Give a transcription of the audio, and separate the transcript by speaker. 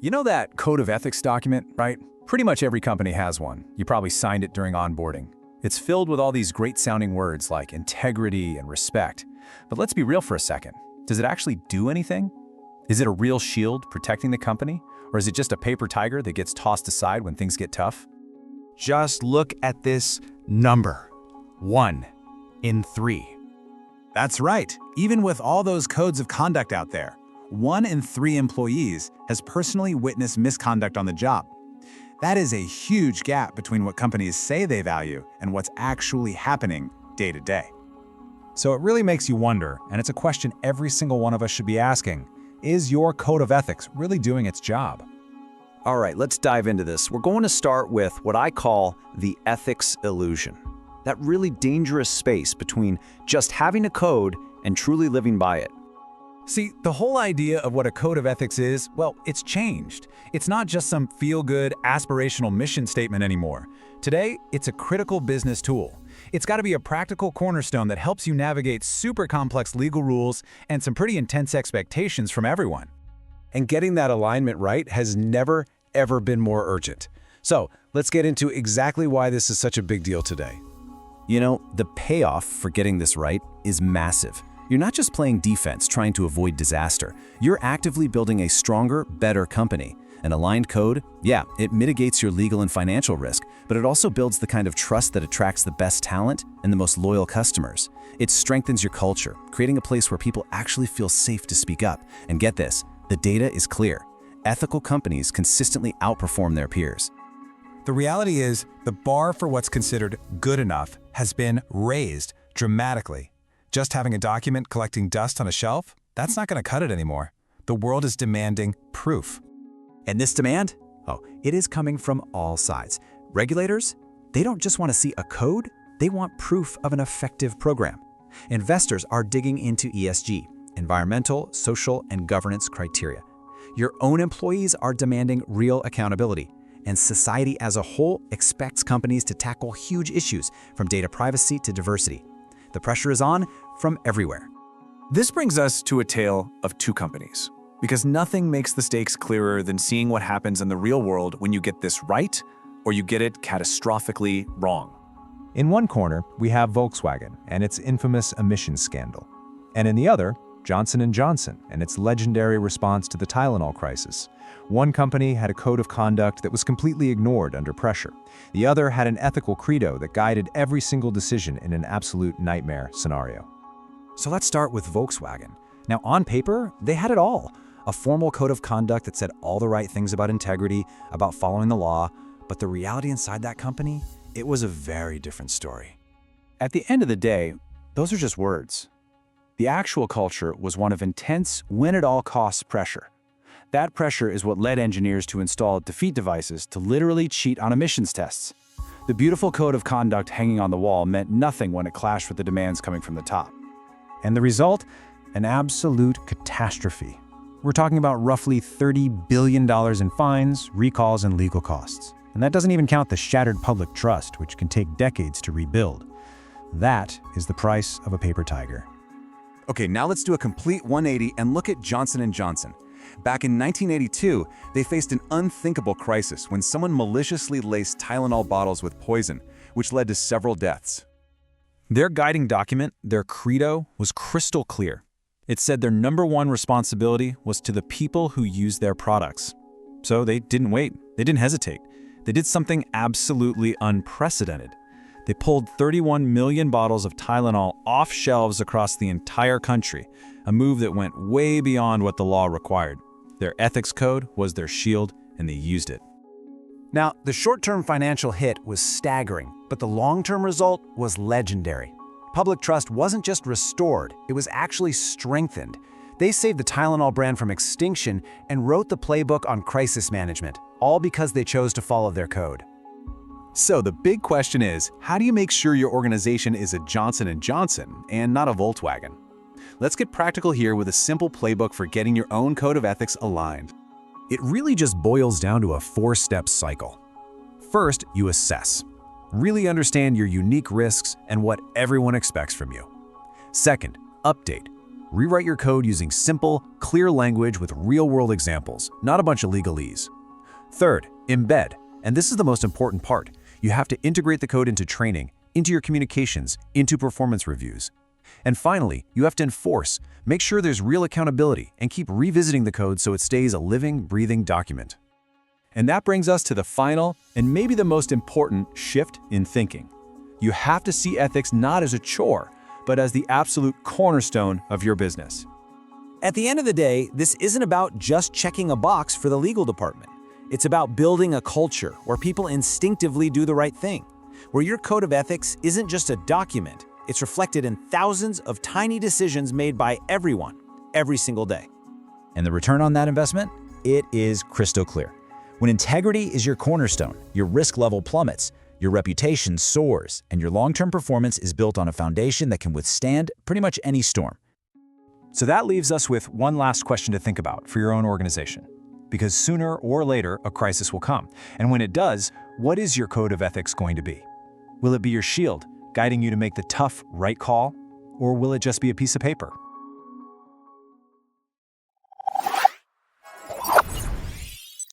Speaker 1: You know that code of ethics document, right? Pretty much every company has one. You probably signed it during onboarding. It's filled with all these great-sounding words like integrity and respect. But let's be real for a second. Does it actually do anything? Is it a real shield protecting the company? Or is it just a paper tiger that gets tossed aside when things get tough?
Speaker 2: Just look at this number. 1 in 3. That's right. Even with all those codes of conduct out there, 1 in 3 employees has personally witnessed misconduct on the job. That is a huge gap between what companies say they value and what's actually happening day to day. So it really makes you wonder, and it's a question every single one of us should be asking, is your code of ethics really doing its job?
Speaker 3: All right, let's dive into this. We're going to start with what I call the ethics illusion. That really dangerous space between just having a code and truly living by it.
Speaker 2: See, the whole idea of what a code of ethics is, well, it's changed. It's not just some feel-good, aspirational mission statement anymore. Today, it's a critical business tool. It's got to be a practical cornerstone that helps you navigate super complex legal rules and some pretty intense expectations from everyone.
Speaker 4: And getting that alignment right has never, ever been more urgent. So let's get into exactly why this is such a big deal today.
Speaker 3: You know, the payoff for getting this right is massive. You're not just playing defense trying to avoid disaster. You're actively building a stronger, better company. An aligned code, yeah, it mitigates your legal and financial risk, but it also builds the kind of trust that attracts the best talent and the most loyal customers. It strengthens your culture, creating a place where people actually feel safe to speak up. And get this, the data is clear. Ethical companies consistently outperform their peers.
Speaker 2: The reality is, the bar for what's considered good enough has been raised dramatically. Just having a document collecting dust on a shelf, that's not going to cut it anymore. The world is demanding proof.
Speaker 5: And this demand? Oh, it is coming from all sides. Regulators, they don't just want to see a code, they want proof of an effective program. Investors are digging into ESG, environmental, social, and governance criteria. Your own employees are demanding real accountability. And society as a whole expects companies to tackle huge issues, from data privacy to diversity. The pressure is on from everywhere.
Speaker 1: This brings us to a tale of two companies, because nothing makes the stakes clearer than seeing what happens in the real world when you get this right or you get it catastrophically wrong.
Speaker 6: In one corner, we have Volkswagen and its infamous emissions scandal. And in the other, Johnson & Johnson and its legendary response to the Tylenol crisis. One company had a code of conduct that was completely ignored under pressure. The other had an ethical credo that guided every single decision in an absolute nightmare scenario.
Speaker 5: So let's start with Volkswagen. Now, on paper, they had it all. A formal code of conduct that said all the right things about integrity, about following the law, but the reality inside that company, it was a very different story.
Speaker 3: At the end of the day, those are just words. The actual culture was one of intense, win-at-all-costs pressure. That pressure is what led engineers to install defeat devices to literally cheat on emissions tests. The beautiful code of conduct hanging on the wall meant nothing when it clashed with the demands coming from the top.
Speaker 6: And the result? An absolute catastrophe. We're talking about roughly $30 billion in fines, recalls, and legal costs. And that doesn't even count the shattered public trust, which can take decades to rebuild. That is the price of a paper tiger.
Speaker 2: Okay, now let's do a complete 180 and look at Johnson & Johnson. Back in 1982, they faced an unthinkable crisis when someone maliciously laced Tylenol bottles with poison, which led to several deaths. Their guiding document, their credo, was crystal clear. It said their #1 responsibility was to the people who use their products. So they didn't wait. They didn't hesitate. They did something absolutely unprecedented. They pulled 31 million bottles of Tylenol off shelves across the entire country, a move that went way beyond what the law required. Their ethics code was their shield, and they used it.
Speaker 5: Now, the short-term financial hit was staggering, but the long-term result was legendary. Public trust wasn't just restored, it was actually strengthened. They saved the Tylenol brand from extinction and wrote the playbook on crisis management, all because they chose to follow their code.
Speaker 2: So the big question is, how do you make sure your organization is a Johnson & Johnson and not a Volkswagen? Let's get practical here with a simple playbook for getting your own code of ethics aligned.
Speaker 4: It really just boils down to a 4-step cycle. First, you assess. Really understand your unique risks and what everyone expects from you. Second, update.
Speaker 3: Rewrite your code using simple, clear language with real-world examples, not a bunch of legalese. Third, embed. And this is the most important part. You have to integrate the code into training, into your communications, into performance reviews. And finally, you have to enforce. Make sure there's real accountability and keep revisiting the code so it stays a living, breathing document.
Speaker 1: And that brings us to the final and maybe the most important shift in thinking. You have to see ethics not as a chore, but as the absolute cornerstone of your business.
Speaker 5: At the end of the day, this isn't about just checking a box for the legal department. It's about building a culture where people instinctively do the right thing, where your code of ethics isn't just a document, it's reflected in thousands of tiny decisions made by everyone, every single day. And the return on that investment? It is crystal clear. When integrity is your cornerstone, your risk level plummets, your reputation soars, and your long-term performance is built on a foundation that can withstand pretty much any storm.
Speaker 1: So that leaves us with one last question to think about for your own organization. Because sooner or later, a crisis will come. And when it does, what is your code of ethics going to be? Will it be your shield, guiding you to make the tough, right call? Or will it just be a piece of paper?